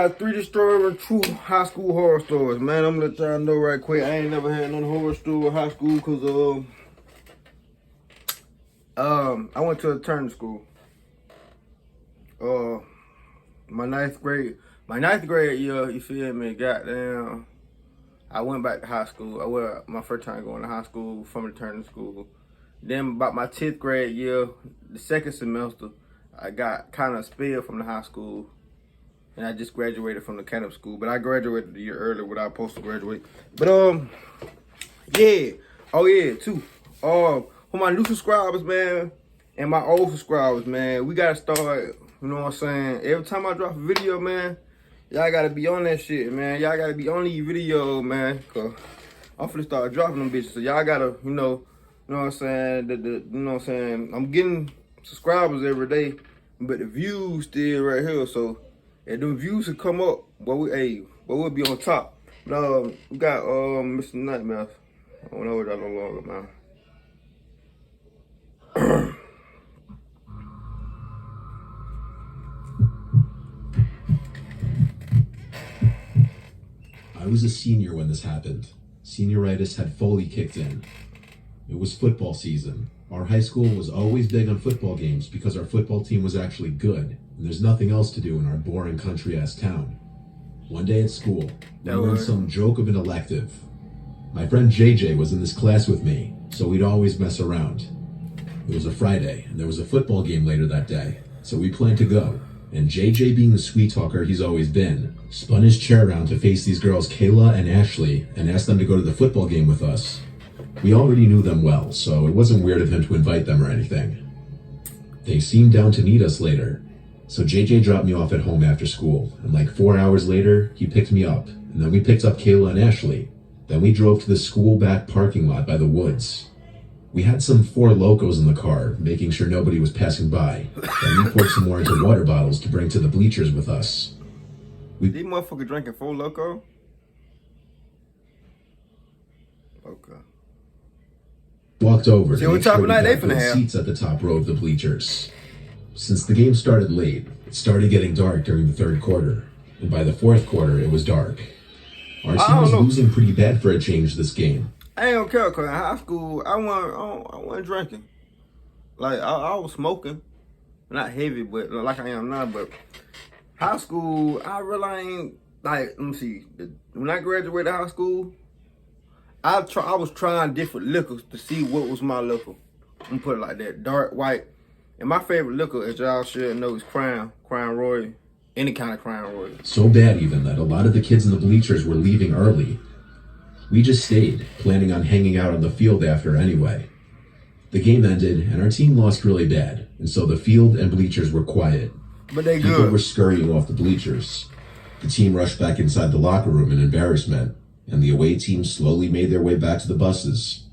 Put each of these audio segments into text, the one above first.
got 3 disturbing true high school horror stories, man. I'm gonna let y'all know right quick. I ain't never had no horror story in high school because I went to a turning school. My ninth grade year, you feel me? Goddamn, I went back to high school. My first time going to high school from a turning school. Then about my 10th grade year, the second semester, I got kind of expelled from the high school. And I just graduated from the Canop school. But I graduated a year earlier without supposed to graduate. But yeah. Oh yeah, too. For my new subscribers, man, and my old subscribers, man, we gotta start, you know what I'm saying? Every time I drop a video, man, y'all gotta be on that shit, man. Y'all gotta be on these videos, man. Cause I'm finna start dropping them bitches. So y'all gotta, you know what I'm saying? You know what I'm saying? I'm getting subscribers every day, but the views still right here. So if them views will come up, we'll be on top. But we got Mr. Nightmare. I don't know what y'all no longer, man. I was a senior when this happened. Senioritis had fully kicked in. It was football season. Our high school was always big on football games because our football team was actually good, and there's nothing else to do in our boring country-ass town. One day at school, we learned some joke of an elective. My friend JJ was in this class with me, so we'd always mess around. It was a Friday, and there was a football game later that day, so we planned to go. And JJ, being the sweet talker he's always been, spun his chair around to face these girls Kayla and Ashley and asked them to go to the football game with us. We already knew them well, so it wasn't weird of him to invite them or anything. They seemed down to meet us later, so JJ dropped me off at home after school, and like 4 hours later, he picked me up, and then we picked up Kayla and Ashley. Then we drove to the school back parking lot by the woods. We had some 4 Locos in the car, making sure nobody was passing by. Then we poured some more into water bottles to bring to the bleachers with us. These motherfuckers drinking 4 Loco? Okay. Walked over See to what make sure type we of night they got finna good have. seats at the top row of the bleachers. Since the game started late, it started getting dark during the third quarter, and by the fourth quarter, it was dark. Our team was losing pretty bad for a change this game. I ain't gonna care, cause in high school, I wasn't drinking. Like, I was smoking. Not heavy, but like I am now, but high school, I really ain't, like, let me see. When I graduated high school, I was trying different liquors to see what was my liquor. I'm gonna put it like that, dark, white. And my favorite liquor, as y'all should know, is Crown Royal. Any kind of Crown Royal. So bad even that a lot of the kids in the bleachers were leaving early. We just stayed, planning on hanging out on the field after anyway. The game ended, and our team lost really bad, and so the field and bleachers were quiet. But they good. People were scurrying off the bleachers. The team rushed back inside the locker room in embarrassment, and the away team slowly made their way back to the buses.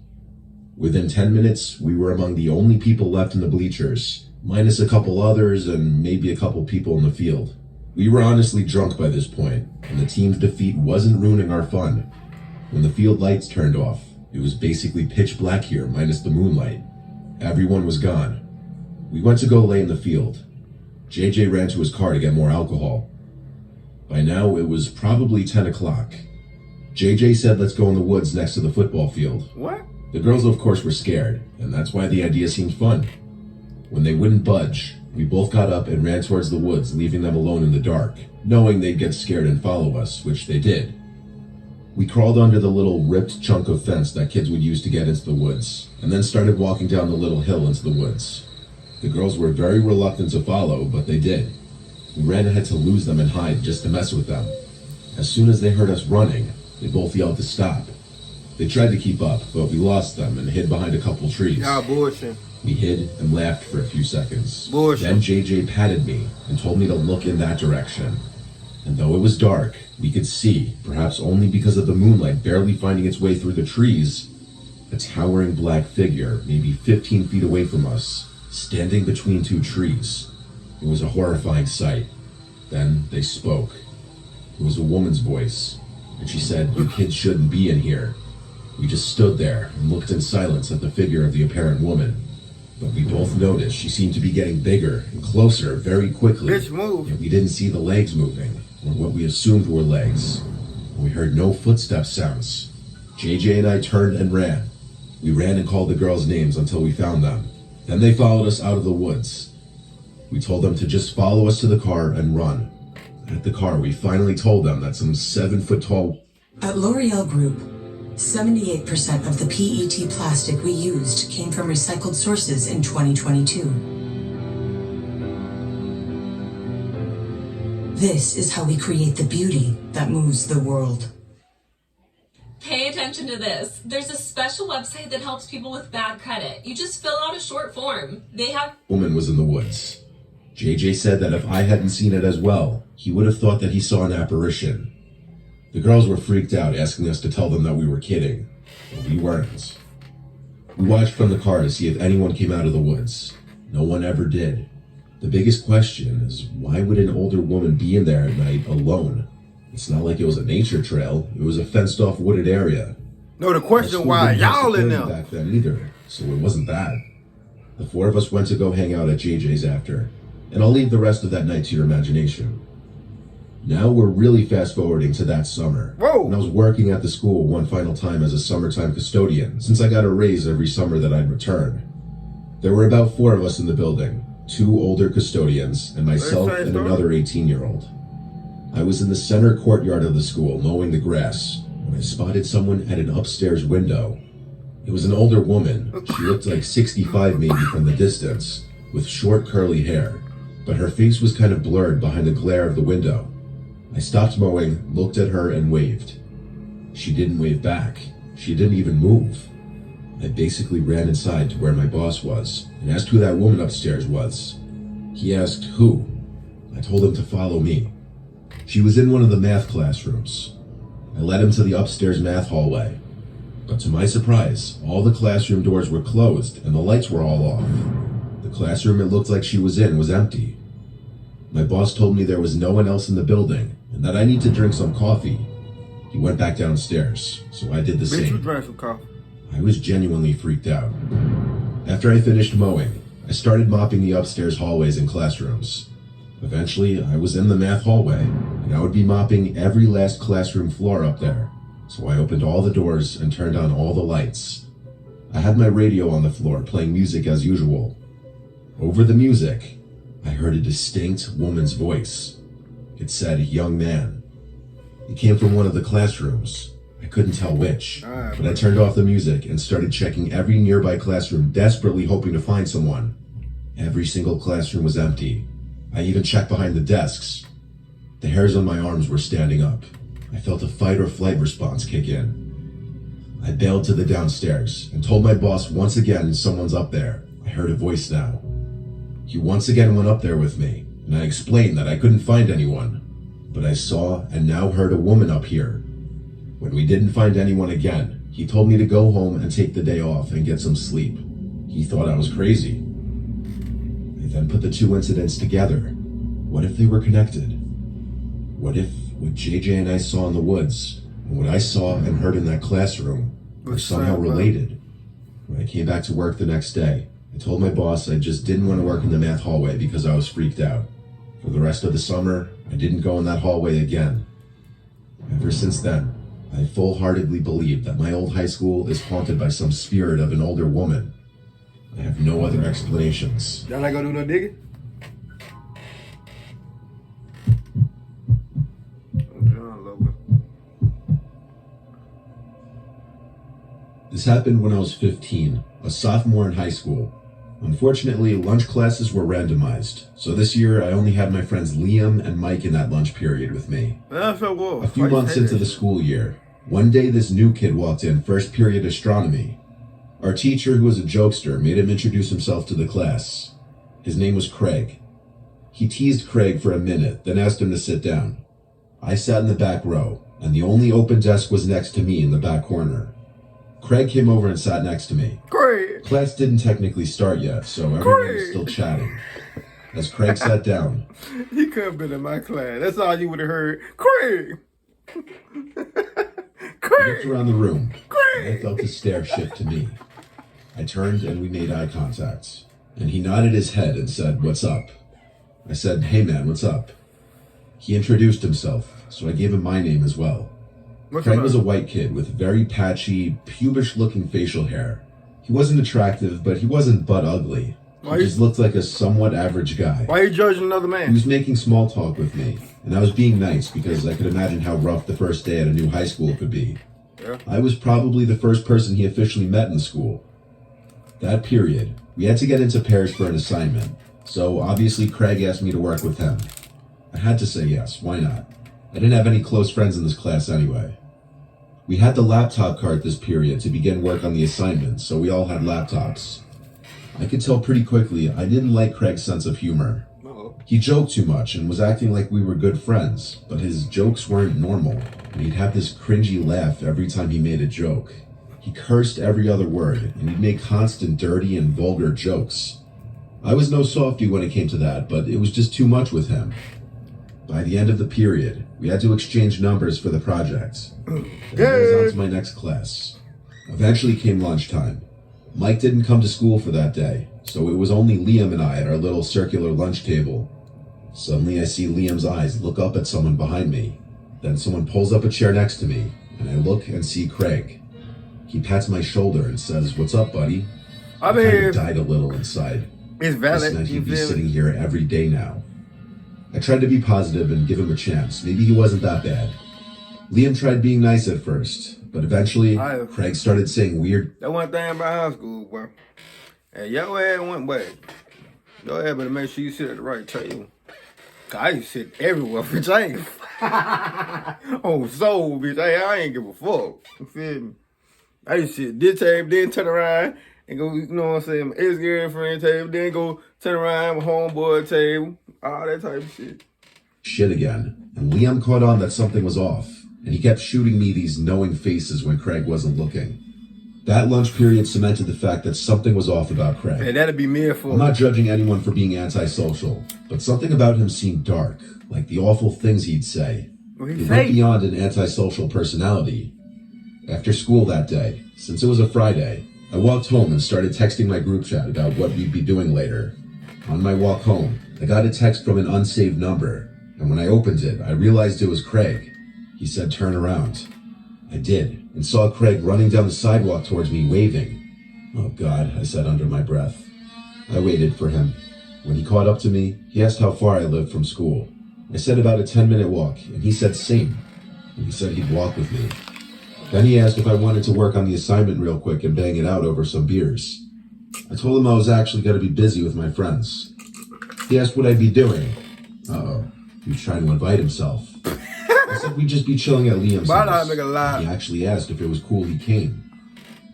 Within 10 minutes, we were among the only people left in the bleachers, minus a couple others and maybe a couple people in the field. We were honestly drunk by this point, and the team's defeat wasn't ruining our fun. When the field lights turned off, it was basically pitch black here minus the moonlight. Everyone was gone. We went to go lay in the field. JJ ran to his car to get more alcohol. By now, it was probably 10 o'clock. JJ said, let's go in the woods next to the football field. What? The girls, of course, were scared, and that's why the idea seemed fun. When they wouldn't budge, we both got up and ran towards the woods, leaving them alone in the dark, knowing they'd get scared and follow us, which they did. We crawled under the little ripped chunk of fence that kids would use to get into the woods, and then started walking down the little hill into the woods. The girls were very reluctant to follow, but they did. We ran ahead to lose them and hide just to mess with them. As soon as they heard us running, they both yelled to stop. They tried to keep up, but we lost them and hid behind a couple trees. Y'all bullshit. We hid and laughed for a few seconds. Bullshit. Then JJ patted me and told me to look in that direction. And though it was dark, we could see, perhaps only because of the moonlight barely finding its way through the trees, a towering black figure, maybe 15 feet away from us, standing between 2 trees. It was a horrifying sight. Then they spoke. It was a woman's voice, and she said, "You kids shouldn't be in here." We just stood there and looked in silence at the figure of the apparent woman. But we both noticed she seemed to be getting bigger and closer very quickly. Bitch, move. Yet we didn't see the legs moving. or what we assumed were legs. We heard no footstep sounds. JJ and I turned and ran. We ran and called the girls' names until we found them. Then they followed us out of the woods. We told them to just follow us to the car and run. At the car, we finally told them that some 7-foot-tall... At L'Oreal Group, 78% of the PET plastic we used came from recycled sources in 2022. This is how we create the beauty that moves the world. Pay attention to this. There's a special website that helps people with bad credit. You just fill out a short form. They have... woman was in the woods. JJ said that if I hadn't seen it as well, he would have thought that he saw an apparition. The girls were freaked out, asking us to tell them that we were kidding, but we weren't. We watched from the car to see if anyone came out of the woods. No one ever did. The biggest question is, why would an older woman be in there at night alone? It's not like it was a nature trail. It was a fenced-off wooded area. No, the question why y'all in there? Back then either, so it wasn't that. The four of us went to go hang out at JJ's after, and I'll leave the rest of that night to your imagination. Now we're really fast-forwarding to that summer. Whoa! When I was working at the school one final time as a summertime custodian, since I got a raise every summer that I'd return. There were about 4 of us in the building, 2 older custodians, and myself and another 18-year-old. I was in the center courtyard of the school, mowing the grass, when I spotted someone at an upstairs window. It was an older woman. She looked like 65 maybe from the distance, with short curly hair, but her face was kind of blurred behind the glare of the window. I stopped mowing, looked at her, and waved. She didn't wave back. She didn't even move. I basically ran inside to where my boss was and asked who that woman upstairs was. He asked who. I told him to follow me. She was in one of the math classrooms. I led him to the upstairs math hallway. But to my surprise, all the classroom doors were closed and the lights were all off. The classroom it looked like she was in was empty. My boss told me there was no one else in the building and that I need to drink some coffee. He went back downstairs, so I did the Bitch, you same. drank some coffee. I was genuinely freaked out. After I finished mowing, I started mopping the upstairs hallways and classrooms. Eventually, I was in the math hallway, and I would be mopping every last classroom floor up there. So I opened all the doors and turned on all the lights. I had my radio on the floor playing music as usual. Over the music, I heard a distinct woman's voice. It said, "Young man." It came from one of the classrooms. I couldn't tell which, but I turned off the music and started checking every nearby classroom, desperately hoping to find someone. Every single classroom was empty. I even checked behind the desks. The hairs on my arms were standing up. I felt a fight or flight response kick in. I bailed to the downstairs and told my boss once again someone's up there. I heard a voice now. He once again went up there with me, and I explained that I couldn't find anyone. But I saw and now heard a woman up here. When we didn't find anyone again, he told me to go home and take the day off and get some sleep. He thought I was crazy. I then put the 2 incidents together. What if they were connected? What if what JJ and I saw in the woods and what I saw and heard in that classroom were somehow related? When I came back to work the next day, I told my boss I just didn't want to work in the math hallway because I was freaked out. For the rest of the summer, I didn't go in that hallway again. Ever since then, I full-heartedly believe that my old high school is haunted by some spirit of an older woman. I have no other explanations. Y'all not gonna do no digging? John Logan. This happened when I was 15, a sophomore in high school. Unfortunately, lunch classes were randomized, so this year I only had my friends Liam and Mike in that lunch period with me. That's so cool. A few months into the school year, one day this new kid walked in first period astronomy. Our teacher, who was a jokester, made him introduce himself to the class. His name was Craig. He teased Craig for a minute, then asked him to sit down. I sat in the back row, and the only open desk was next to me in the back corner. Craig came over and sat next to me. Craig! Class didn't technically start yet, so everyone was still chatting. As Craig sat down, He could have been in my class. That's all you would have heard. Craig! I Craig! looked around the room, and I Craig! felt his stare shift to me. I turned and we made eye contact, and he nodded his head and said, "What's up?" I said, "Hey man, what's up?" He introduced himself, so I gave him my name as well. What's Craig your was a name? white kid with very patchy, pubish-looking facial hair. He wasn't attractive, but he wasn't butt ugly. Why He you- just looked like a somewhat average guy. Why you judging another He man? was making small talk with me, and I was being nice because I could imagine how rough the first day at a new high school could be. Yeah. I was probably the first person he officially met in school. That period, we had to get into pairs for an assignment, so obviously Craig asked me to work with him. I had to say yes, why not? I didn't have any close friends in this class anyway. We had the laptop cart this period to begin work on the assignment, so we all had laptops. I could tell pretty quickly I didn't like Craig's sense of humor. Uh-oh. He joked too much and was acting like we were good friends, but his jokes weren't normal, and he'd have this cringy laugh every time he made a joke. He cursed every other word, and he'd make constant dirty and vulgar jokes. I was no softie when it came to that, but it was just too much with him. By the end of the period, we had to exchange numbers for the project. Then I was on to my next class. Eventually came lunchtime. Mike didn't come to school for that day, so it was only Liam and I at our little circular lunch table. Suddenly I see Liam's eyes look up at someone behind me. Then someone pulls up a chair next to me, and I look and see Craig. He pats my shoulder and says, "What's up, buddy?" I kind mean, of died a little inside. it's This valid. meant You he'd be feel sitting me? here every day now. I tried to be positive and give him a chance. Maybe he wasn't that bad. Liam tried being nice at first, but eventually, Craig started saying weird That one thing about high school, bro. Hey, your ass went back. Your ass better make sure you sit at the right table. Cause I used to sit everywhere, bitch. I ain't on soul, bitch. I ain't give a fuck. You feel me? I used to sit this table, then turn around and go, you know what I'm saying, my ex-girlfriend table, then go turn around my homeboy table, all that type of shit. again, and Liam caught on that something was off, and he kept shooting me these knowing faces when Craig wasn't looking. That lunch period cemented the fact that something was off about Craig. Hey, that'd be me for I'm not judging anyone for being antisocial, but something about him seemed dark, like the awful things he'd say. What It he went say? beyond an antisocial personality. After school that day, since it was a Friday, I walked home and started texting my group chat about what we'd be doing later. On my walk home, I got a text from an unsaved number, and when I opened it, I realized it was Craig. He said, "Turn around." I did, and saw Craig running down the sidewalk towards me, waving. "Oh God," I said under my breath. I waited for him. When he caught up to me, he asked how far I lived from school. I said about a 10-minute walk, and he said same. And he said he'd walk with me. Then he asked if I wanted to work on the assignment real quick and bang it out over some beers. I told him I was actually going to be busy with my friends. He asked what I'd be doing. Uh-oh, he was trying to invite himself. I said we'd just be chilling at Liam's But I know how house. to make a lie. He actually asked if it was cool he came.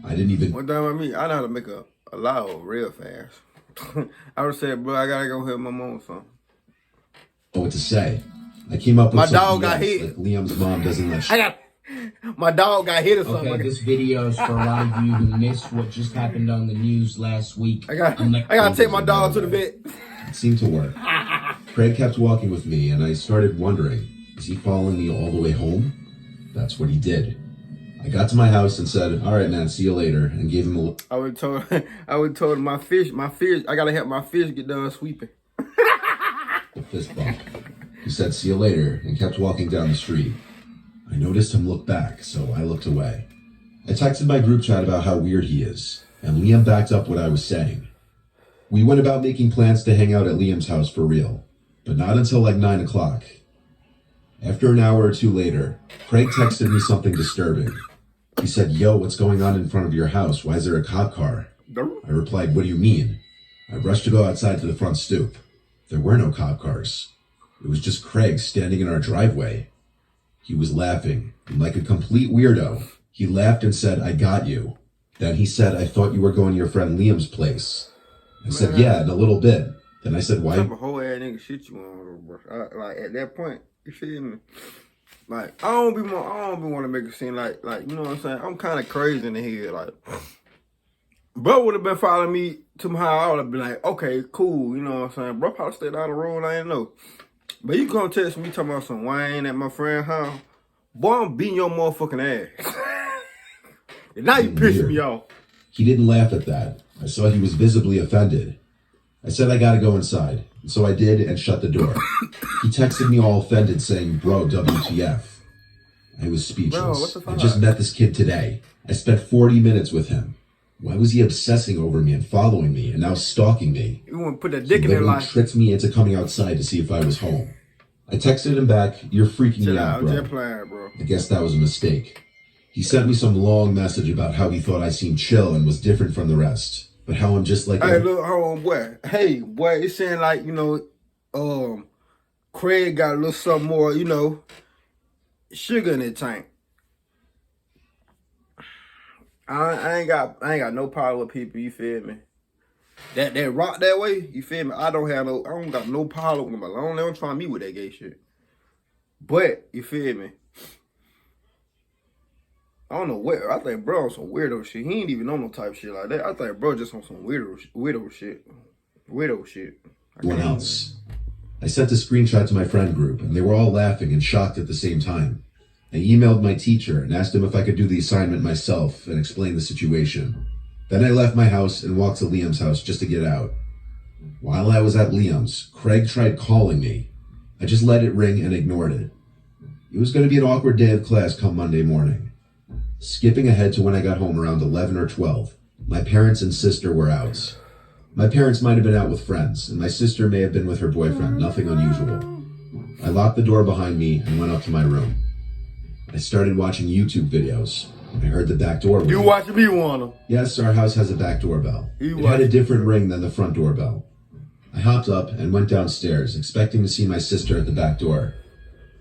I didn't even... One time with me, I know how to make a lie real fast. I would say, bro, I gotta go help my mom or something. know what to say. I came up with My something dog got else, hit. like Liam's mom doesn't let I got my dog got hit or something. Okay, this video is for a lot of you who missed what just happened on the news last week. I gotta take my dog to the vet. It seemed to work. Craig kept walking with me, and I started wondering, is he following me all the way home? That's what he did. I got to my house and said, "All right, man, see you later," and gave him a I would told him my fish, I gotta help my fish get done sweeping. fist bump. He said, "See you later," and kept walking down the street. I noticed him look back, so I looked away. I texted my group chat about how weird he is, and Liam backed up what I was saying. We went about making plans to hang out at Liam's house for real, but not until like 9 o'clock. After an hour or two later, Craig texted me something disturbing. He said, "Yo, what's going on in front of your house? Why is there a cop car?" I replied, "What do you mean?" I rushed to go outside to the front stoop. There were no cop cars. It was just Craig standing in our driveway. He was laughing, and like a complete weirdo, he laughed and said, "I got you." Then he said, "I thought you were going to your friend Liam's place." I said, "Yeah, in a little bit." Then I said, What type "Why?" of whole ass nigga shit you on, bro? Like at that point, you feel me? Like I don't be want to make it seem like you know what I'm saying. I'm kind of crazy in the head. Like, bro would have been following me to my house. I would have been like, okay, cool. You know what I'm saying? Bro probably stay down the road. I ain't know. But you gonna text me talking about some wine at my friend's house? Boy, I'm beating your motherfucking ass. And now you pissing me off. He didn't laugh at that. I saw he was visibly offended. I said I gotta go inside, and so I did and shut the door. He texted me all offended saying, "Bro, WTF?" I was speechless. Bro, what the fuck? I just met this kid today. I spent 40 minutes with him. Why was he obsessing over me and following me and now stalking me? You want to put that He dick in their literally life. tricked me into coming outside to see if I was home. I texted him back, "You're freaking Chill me out, out, I'm bro." just playing, bro. I guess that was a mistake. He sent me some long message about how he thought I seemed chill and was different from the rest, but how I'm just like Hey, look, hold on, boy. Hey, boy, it's saying like, Craig got a little something more, sugar in the tank. I ain't got no problem with people, you feel me? That rock that way, you feel me? I don't got no problem with them. I don't let them try me with that gay shit. But, you feel me? I don't know where. I think bro on some weirdo shit. He ain't even on no type shit like that. I think bro just on some weirdo shit. Weirdo shit. everyone else. I sent a screenshot to my friend group, and they were all laughing and shocked at the same time. I emailed my teacher and asked him if I could do the assignment myself and explain the situation. Then I left my house and walked to Liam's house just to get out. While I was at Liam's, Craig tried calling me. I just let it ring and ignored it. It was going to be an awkward day of class come Monday morning. Skipping ahead to when I got home around 11 or 12, my parents and sister were out. My parents might have been out with friends, and my sister may have been with her boyfriend, nothing unusual. I locked the door behind me and went up to my room. I started watching YouTube videos. I heard the back door ring. You watching me, wanna? Yes, our house has a back doorbell. You It had a watch- different ring than the front doorbell. I hopped up and went downstairs, expecting to see my sister at the back door.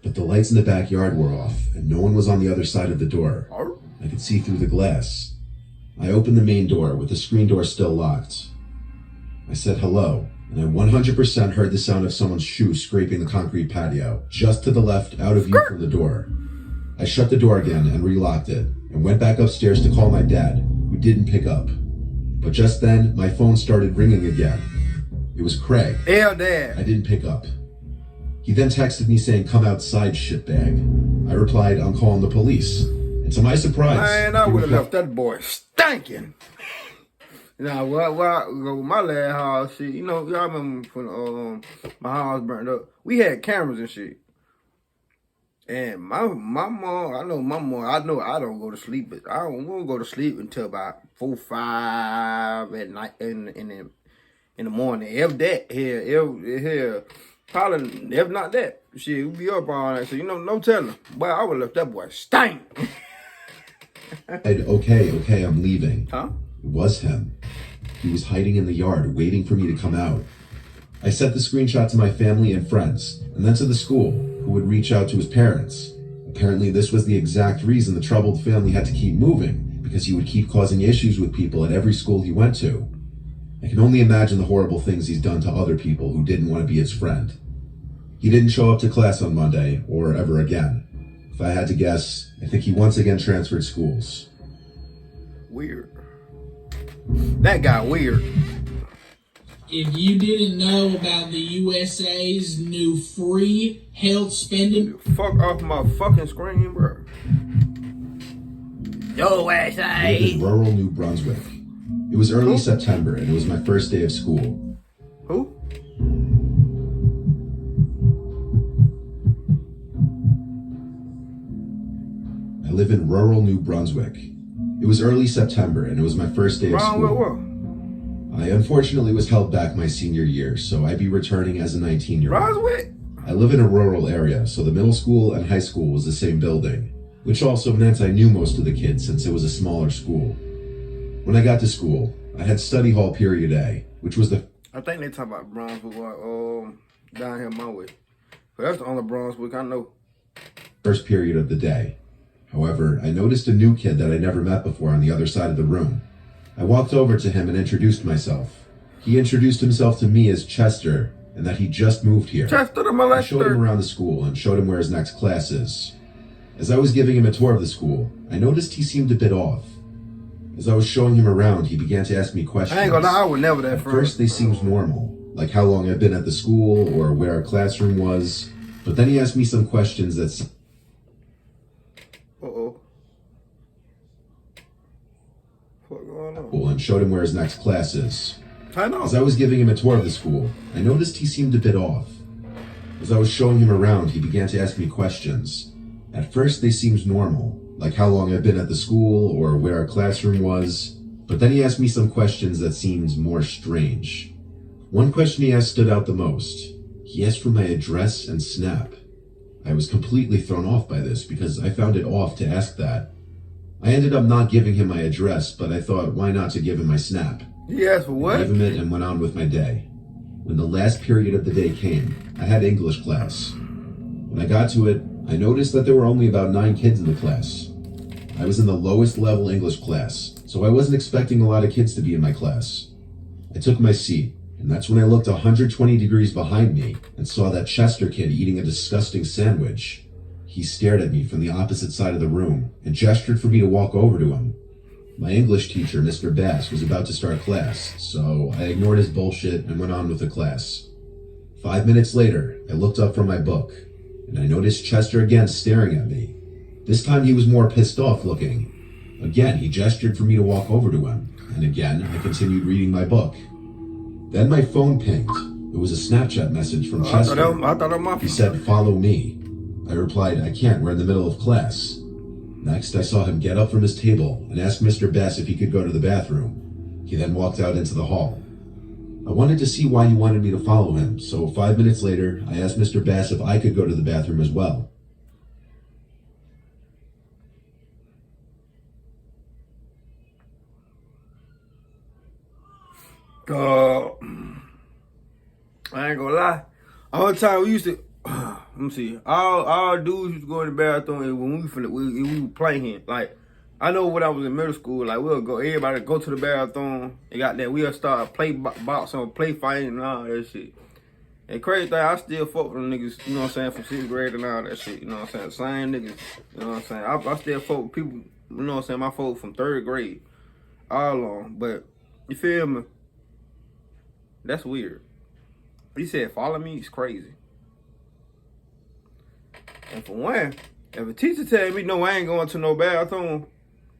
But the lights in the backyard were off, and no one was on the other side of the door. I could see through the glass. I opened the main door with the screen door still locked. I said hello, and I 100% heard the sound of someone's shoe scraping the concrete patio, just to the left, out of view from the door. I shut the door again and relocked it, and went back upstairs to call my dad, who didn't pick up. But just then, my phone started ringing again. It was Craig. Hell, Dad. I didn't pick up. He then texted me saying, "Come outside, shitbag." I replied, "I'm calling the police." And to my surprise, Man, I he would have replied, left that boy stinking. Now, my last house, shit, y'all remember when my house burned up? We had cameras and shit. And my mom, I know I don't go to sleep, but I don't want to go to sleep until about 4, 5 at night in the morning. If that, here, probably, if not that, shit, we be up all night. So, no telling. But I would have left that boy stink. Okay, I'm leaving. Huh? It was him. He was hiding in the yard, waiting for me to come out. I sent the screenshot to my family and friends, and then to the school, who would reach out to his parents. Apparently, this was the exact reason the troubled family had to keep moving, because he would keep causing issues with people at every school he went to. I can only imagine the horrible things he's done to other people who didn't want to be his friend. He didn't show up to class on Monday, or ever again. If I had to guess, I think he once again transferred schools. Weird. That guy weird. If you didn't know about the USA's new free health spending, Fuck off my fucking screen, bro. I live in rural New Brunswick. It was early September, and it was my first day of school. Who? I live in rural New Brunswick. It was early September, and it was my first day of Wrong with school. what? I unfortunately was held back my senior year, so I'd be returning as a 19-year-old. Brunswick? I live in a rural area, so the middle school and high school was the same building, which also meant I knew most of the kids since it was a smaller school. When I got to school, I had study hall period A, which was the I think they talk about Brunswick down here my way. But that's the only Brunswick I know. first period of the day. However, I noticed a new kid that I never met before on the other side of the room. I walked over to him and introduced myself. He introduced himself to me as Chester, and that he just moved here. Chester the I showed him molester. around the school and showed him where his next class is. As I was giving him a tour of the school, I noticed he seemed a bit off. As I was showing him around, he began to ask me questions. I ain't gonna lie, I would never that At first, they seemed normal, like how long I'd been at the school or where our classroom was. But then he asked me some questions that Uh-oh. What going on? and showed him where his next class is. I know. As I was giving him a tour of the school, I noticed he seemed a bit off. As I was showing him around, he began to ask me questions. At first, they seemed normal, like how long I've been at the school or where our classroom was, but then he asked me some questions that seemed more strange. One question he asked stood out the most. He asked for my address and Snap. I was completely thrown off by this because I found it off to ask that. I ended up not giving him my address, but I thought, why not to give him my Snap? He asked for what? I gave him it and went on with my day. When the last period of the day came, I had English class. When I got to it, I noticed that there were only about 9 kids in the class. I was in the lowest level English class, so I wasn't expecting a lot of kids to be in my class. I took my seat, and that's when I looked 120 degrees behind me and saw that Chester kid eating a disgusting sandwich. He stared at me from the opposite side of the room and gestured for me to walk over to him. My English teacher, Mr. Bass, was about to start class, so I ignored his bullshit and went on with the class. 5 minutes later, I looked up from my book, and I noticed Chester again staring at me. This time he was more pissed off looking. Again, he gestured for me to walk over to him, and again, I continued reading my book. Then my phone pinged. It was a Snapchat message from Chester. I thought that was my He said, "Follow me." I replied, "I can't, we're in the middle of class." Next, I saw him get up from his table and ask Mr. Bass if he could go to the bathroom. He then walked out into the hall. I wanted to see why he wanted me to follow him, so 5 minutes later, I asked Mr. Bass if I could go to the bathroom as well. I ain't gonna lie. All the time we used to, let me see, all dudes used to go in the bathroom and when we would play him. Like, I know when I was in middle school, like everybody go to the bathroom and got that, we'll start play boxing or play fighting and all that shit. And crazy thing, I still fuck with them niggas, you know what I'm saying, from 6th grade and all that shit, you know what I'm saying, same niggas, you know what I'm saying. I still fuck with people, you know what I'm saying, my folk from 3rd grade, all along, but, you feel me? That's weird. He said, follow me, it's crazy. And for one, if a teacher tell me, no, I ain't going to no bathroom,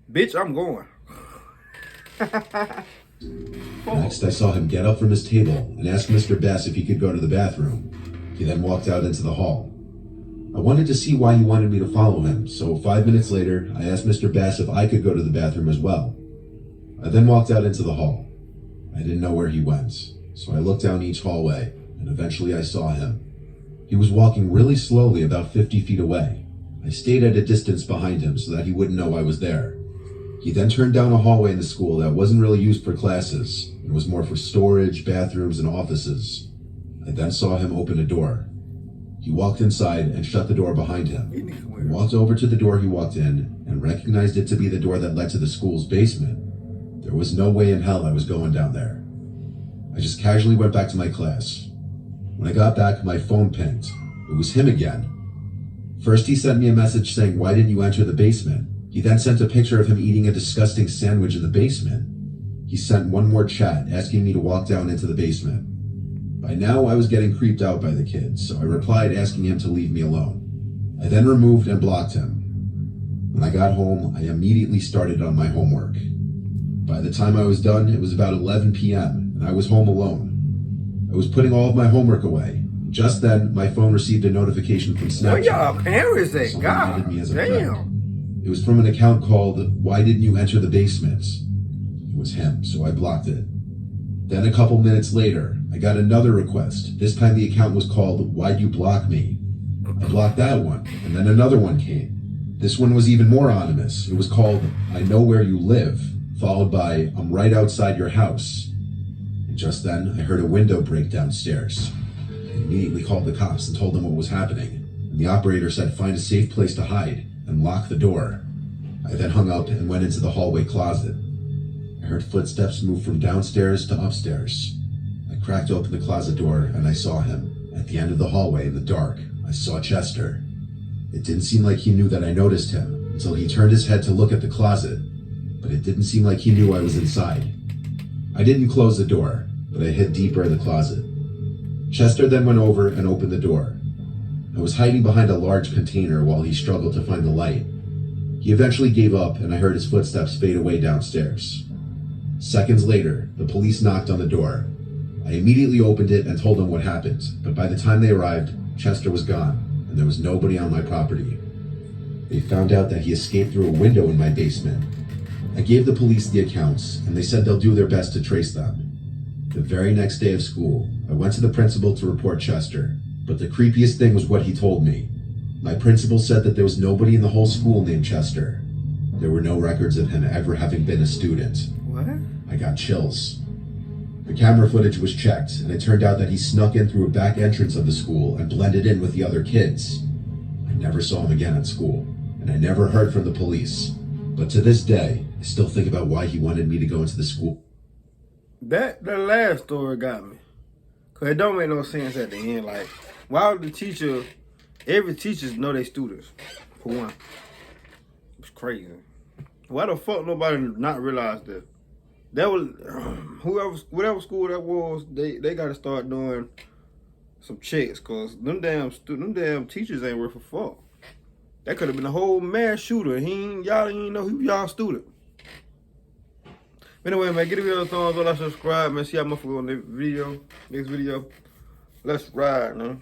bitch, I'm going. Next, I saw him get up from his table and ask Mr. Bass if he could go to the bathroom. He then walked out into the hall. I wanted to see why he wanted me to follow him, so 5 minutes later, I asked Mr. Bass if I could go to the bathroom as well. I then walked out into the hall. I didn't know where he went, so I looked down each hallway, and eventually I saw him. He was walking really slowly about 50 feet away. I stayed at a distance behind him so that he wouldn't know I was there. He then turned down a hallway in the school that wasn't really used for classes. It was more for storage, bathrooms, and offices. I then saw him open a door. He walked inside and shut the door behind him. I walked over to the door he walked in and recognized it to be the door that led to the school's basement. There was no way in hell I was going down there. I just casually went back to my class. When I got back, my phone pinged. It was him again. First, he sent me a message saying, "Why didn't you enter the basement?" He then sent a picture of him eating a disgusting sandwich in the basement. He sent one more chat asking me to walk down into the basement. By now, I was getting creeped out by the kid, so I replied asking him to leave me alone. I then removed and blocked him. When I got home, I immediately started on my homework. By the time I was done, it was about 11 p.m., and I was home alone. I was putting all of my homework away. Just then, my phone received a notification from Snapchat. Where y'all parents at? Someone added me God as a damn. friend. It was from an account called "Why Didn't You Enter the Basement?" It was him, so I blocked it. Then a couple minutes later, I got another request. This time the account was called "Why'd You Block Me?" I blocked that one, and then another one came. This one was even more ominous. It was called "I Know Where You Live," followed by "I'm right outside your house." And just then, I heard a window break downstairs. I immediately called the cops and told them what was happening, and the operator said find a safe place to hide and lock the door. I then hung up and went into the hallway closet. I heard footsteps move from downstairs to upstairs. I cracked open the closet door and I saw him. At the end of the hallway in the dark, I saw Chester. It didn't seem like he knew that I noticed him until he turned his head to look at the closet, but it didn't seem like he knew I was inside. I didn't close the door, but I hid deeper in the closet. Chester then went over and opened the door. I was hiding behind a large container while he struggled to find the light. He eventually gave up and I heard his footsteps fade away downstairs. Seconds later, the police knocked on the door. I immediately opened it and told them what happened, but by the time they arrived, Chester was gone, and there was nobody on my property. They found out that he escaped through a window in my basement. I gave the police the accounts, and they said they'll do their best to trace them. The very next day of school, I went to the principal to report Chester, but the creepiest thing was what he told me. My principal said that there was nobody in the whole school named Chester. There were no records of him ever having been a student. What? I got chills. The camera footage was checked, and it turned out that he snuck in through a back entrance of the school and blended in with the other kids. I never saw him again at school, and I never heard from the police. But to this day, I still think about why he wanted me to go into the school. That last story got me. Cause it don't make no sense at the end. Like, why would the teacher, every teacher know their students, for one. It's crazy. Why the fuck nobody not realize that? That was, whatever school that was, they gotta start doing some checks, cause them damn teachers ain't worth a fuck. That could have been a whole mass shooter. Y'all ain't know he was y'all student. Anyway, man, give the video a thumbs up, like, subscribe, man. See how much on the video, next video. Let's ride, man.